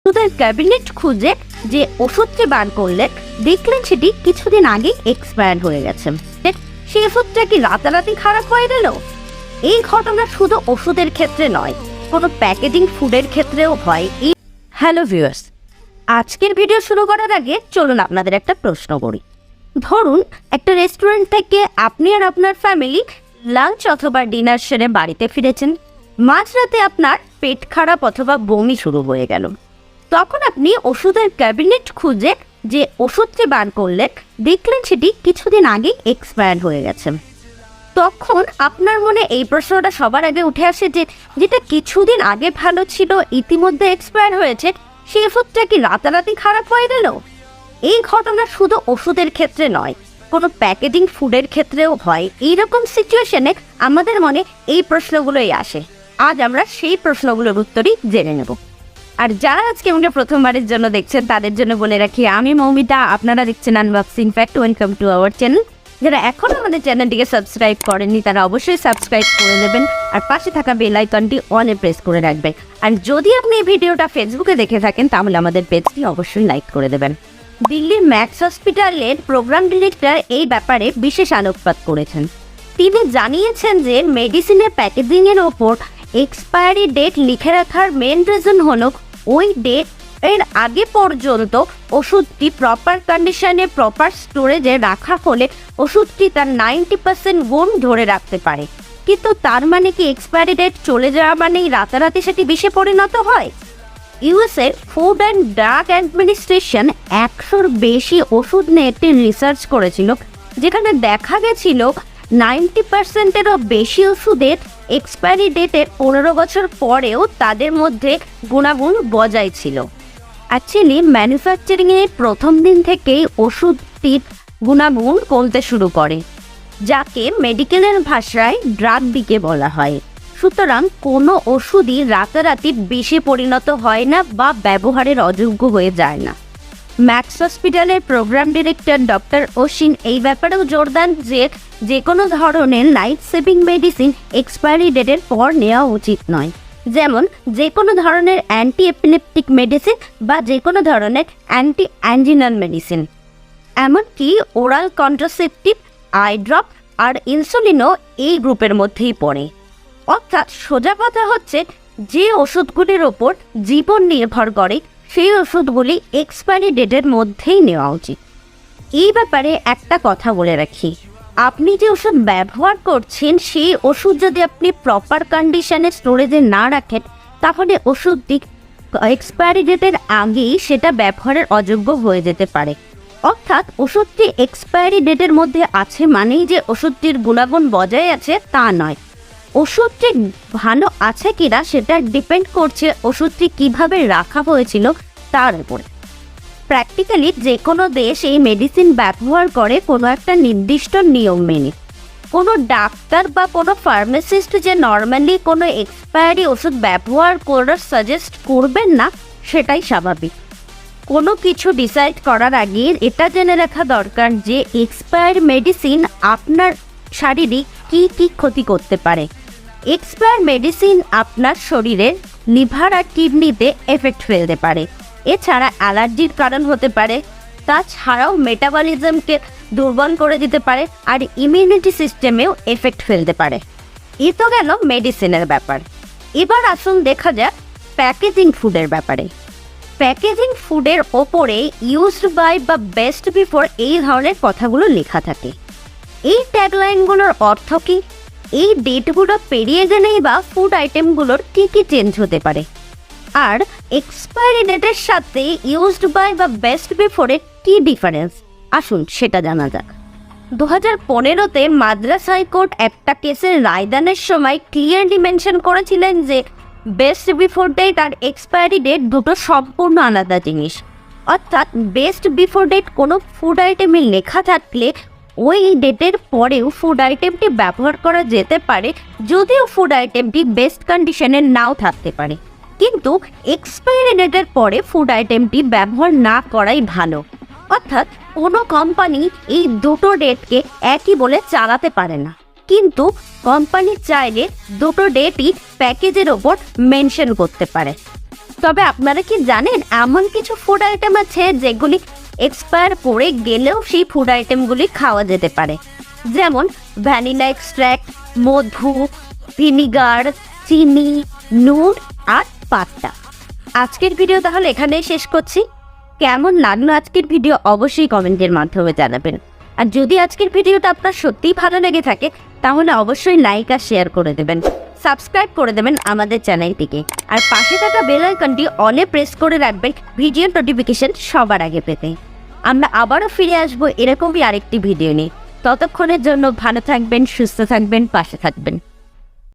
ওষুধের ক্যাবিনেট খুঁজে যে ওষুধটি বার করলেন দেখলেন সেটি কিছুদিন আগে এক্সপায়ার হয়ে গেছে। সেই ওষুধটা কি রাতারাতি খারাপ হয়ে গেল? এই ঘটনা শুধু ওষুধের ক্ষেত্রে নয়, কোনো প্যাকেজিং ফুডের ক্ষেত্রেও হয়। হ্যালো ভিউয়ার্স, আজকের ভিডিও শুরু করার আগে চলুন আপনাদের একটা প্রশ্ন করি। ধরুন একটা রেস্টুরেন্ট থেকে আপনি আর আপনার ফ্যামিলি লাঞ্চ অথবা ডিনার সেরে বাড়িতে ফিরেছেন। মাঝরাতে আপনার পেট খারাপ অথবা বমি শুরু হয়ে গেল। তখন আপনি ওষুধের ক্যাবিনেট খুঁজে যে ওষুধটি বার করলেন দেখলেন সেটি কিছুদিন আগে এক্সপায়ার হয়ে গেছে। তখন আপনার মনে এই প্রশ্নটা সবার আগে উঠে আসে যে যেটা কিছুদিন আগে ভালো ছিল ইতিমধ্যে এক্সপায়ার হয়েছে, সেই ওষুধটা কি রাতারাতি খারাপ হয়ে গেল? এই ঘটনা শুধু ওষুধের ক্ষেত্রে নয়, কোনো প্যাকেজিং ফুডের ক্ষেত্রেও হয়। এইরকম সিচুয়েশনে আমাদের মনে এই প্রশ্নগুলোই আসে। আজ আমরা সেই প্রশ্নগুলোর উত্তরই জেনে নেব। আর যারা আজকে আমাকে প্রথমবারের জন্য দেখছেন তাদের জন্য বলে রাখি, আমি মৌমিতা, আপনারা দেখছেন unboxing fact. Welcome to our channel. যারা এখনও আমাদের চ্যানেলটিকে সাবস্ক্রাইব করেননি তারা অবশ্যই সাবস্ক্রাইব করে দেবেন আর পাশে থাকা বেল আইকনটি অনে প্রেস করে রাখবেন। আর যদি আপনি এই ভিডিওটা ফেসবুকে দেখে থাকেন তাহলে আমাদের পেজটি অবশ্যই লাইক করে দেবেন। দিল্লির ম্যাক্স হসপিটালের প্রোগ্রাম ডিরেক্টর এই ব্যাপারে বিশেষ আলোকপাত করেছেন। তিনি জানিয়েছেন যে মেডিসিনের প্যাকেজিংয়ের ওপর এক্সপায়ারি ডেট লিখে রাখার মেন রিজন হলো ওই ডেট এর আগে পর্যন্ত ওষুধটি প্রপার কন্ডিশনে প্রপার স্টোরেজে রাখা হলে ওষুধটি তার 90% গুণ ধরে রাখতে পারে। কিন্তু তার মানে কি এক্সপায়ারি ডেট চলে যাওয়া মানেই রাতারাতি সেটি বিষে পরিণত হয়? USA food and drug administration 100-র বেশি ওষুধ নিয়ে একটি রিসার্চ করেছিল, যেখানে দেখা গেছিল 90%-এরও বেশি ওষুধের এক্সপায়ারি ডেটের 15 বছর পরেও তাদের মধ্যে গুণাগুণ বজায় ছিল। অ্যাকচুয়ালি ম্যানুফ্যাকচারিংয়ের প্রথম দিন থেকেই ওষুধটির গুণাগুণ কমতে শুরু করে, যাকে মেডিকেলের ভাষায় ড্রাগ ডিকে বলা হয়। সুতরাং কোনো ওষুধই রাতারাতি বিষে পরিণত হয় না বা ব্যবহারের অযোগ্য হয়ে যায় না। ম্যাক্স হসপিটালের প্রোগ্রাম ডিরেক্টর ডক্টর অশ্বিন এই ব্যাপারেও জোর দেন যে যে কোনো ধরনের লাইফ সেভিং মেডিসিন এক্সপায়ারি ডেটের পর নেওয়া উচিত নয়, যেমন যে কোনো ধরনের অ্যান্টি এপিলেপটিক মেডিসিন বা যে কোনো ধরনের অ্যান্টি অ্যাঞ্জিনাল মেডিসিন। এমনকি ওরাল কন্ট্রাসেপটিভ, আই ড্রপ আর ইনসুলিনও এই গ্রুপের মধ্যেই পড়ে। অর্থাৎ সোজা কথা হচ্ছে, যে ওষুধগুলির ওপর জীবন নির্ভর করে সেই ওষুধগুলি এক্সপায়ারি ডেটের মধ্যেই নেওয়া উচিত। এই ব্যাপারে একটা কথা বলে রাখি, আপনি যে ওষুধ ব্যবহার করছেন সেই ওষুধ যদি আপনি প্রপার কন্ডিশনে স্টোরেজে না রাখেন তাহলে ওষুধটি এক্সপায়ারি ডেটের আগেই সেটা ব্যবহারের অযোগ্য হয়ে যেতে পারে। অর্থাৎ ওষুধটি এক্সপায়ারি ডেটের মধ্যে আছে মানেই যে ওষুধটির গুণাগুণ বজায় আছে তা নয়। ওষুধটি ভালো আছে কিনা সেটা ডিপেন্ড করছে ওষুধটি কিভাবে রাখা হয়েছিল তার উপরে। প্র্যাকটিক্যালি যে কোনো দেশ এই মেডিসিন ব্যবহার করে কোনো একটা নির্দিষ্ট নিয়ম মেনে। কোনো ডাক্তার বা কোনো ফার্মাসিস্ট যে নর্মালি কোনো এক্সপায়ারি ওষুধ ব্যবহার করার সাজেস্ট করবেন না সেটাই স্বাভাবিক। কোনো কিছু ডিসাইড করার আগে এটা জেনে রাখা দরকার যে এক্সপায়ার মেডিসিন আপনার শারীরিক কী কী ক্ষতি করতে পারে। এক্সপায়ার মেডিসিন আপনার শরীরের লিভার আর কিডনিতে এফেক্ট ফেলতে পারে, এছাড়া অ্যালার্জির কারণ হতে পারে, তাছাড়াও মেটাবলিজমকে দুর্বল করে দিতে পারে আর ইমিউনিটি সিস্টেমেও এফেক্ট ফেলতে পারে। এ তো গেল মেডিসিনের ব্যাপার। এবার আসুন দেখা যাক প্যাকেজিং ফুডের ব্যাপারে। প্যাকেজিং ফুডের ওপরে ইউজড বাই বা বেস্ট বিফোর এই ধরনের কথাগুলো লেখা থাকে। এই ট্যাগলাইনগুলোর অর্থ কী? এই ডেটগুলো পেরিয়ে গেলেই বা ফুড আইটেমগুলোর কী কী চেঞ্জ হতে পারে? আর এক্সপায়ারি ডেটের সাথে ইউজড বাই বা বেস্ট বিফোরের কী ডিফারেন্স, আসুন সেটা জানা যাক। 2015-তে মাদ্রাস হাইকোর্ট একটা কেসের রায়দানের সময় ক্লিয়ারলি মেনশন করেছিলেন যে বেস্ট বিফোর ডেট আর এক্সপায়ারি ডেট দুটো সম্পূর্ণ আলাদা জিনিস। অর্থাৎ বেস্ট বিফোর ডেট কোনো ফুড আইটেমে লেখা থাকলে ওই ডেটের পরেও ফুড আইটেমটি ব্যবহার করা যেতে পারে, যদিও ফুড আইটেমটি বেস্ট কন্ডিশনে নাও থাকতে পারে। কিন্তু এক্সপায়ারি ডেটের পরে ফুড আইটেমটি ব্যবহার না করাই ভালো। অর্থাৎ কোনো কোম্পানি এই দুটো ডেটকে একই বলে চালাতে পারে না, কিন্তু কোম্পানি চাইলে দুটো ডেটই প্যাকেজের ওপর মেনশন করতে পারে। তবে আপনারা কি জানেন এমন কিছু ফুড আইটেম আছে যেগুলি এক্সপায়ার করে গেলেও সেই ফুড আইটেমগুলি খাওয়া যেতে পারে, যেমন ভ্যানিলা এক্সট্র্যাক্ট, মধু, ভিনিগার, চিনি, নুন আর পাতা। আজকের ভিডিও তাহলে এখানেই শেষ করছি। কেমন লাগলো আজকের ভিডিও অবশ্যই কমেন্টের মাধ্যমে জানাবেন। আর যদি আজকের ভিডিওটা আপনার সত্যিই ভালো লেগে থাকে তাহলে অবশ্যই লাইক আর শেয়ার করে দেবেন, সাবস্ক্রাইব করে দেবেন আমাদের চ্যানেলটিকে, আর পাশে থাকা বেল আইকনটি অলে প্রেস করে রাখবেন ভিডিও নোটিফিকেশন সবার আগে পেতে। আমরা আবারও ফিরে আসবো এরকমই আরেকটি ভিডিও নিয়ে। ততক্ষণের জন্য ভালো থাকবেন, সুস্থ থাকবেন, পাশে থাকবেন।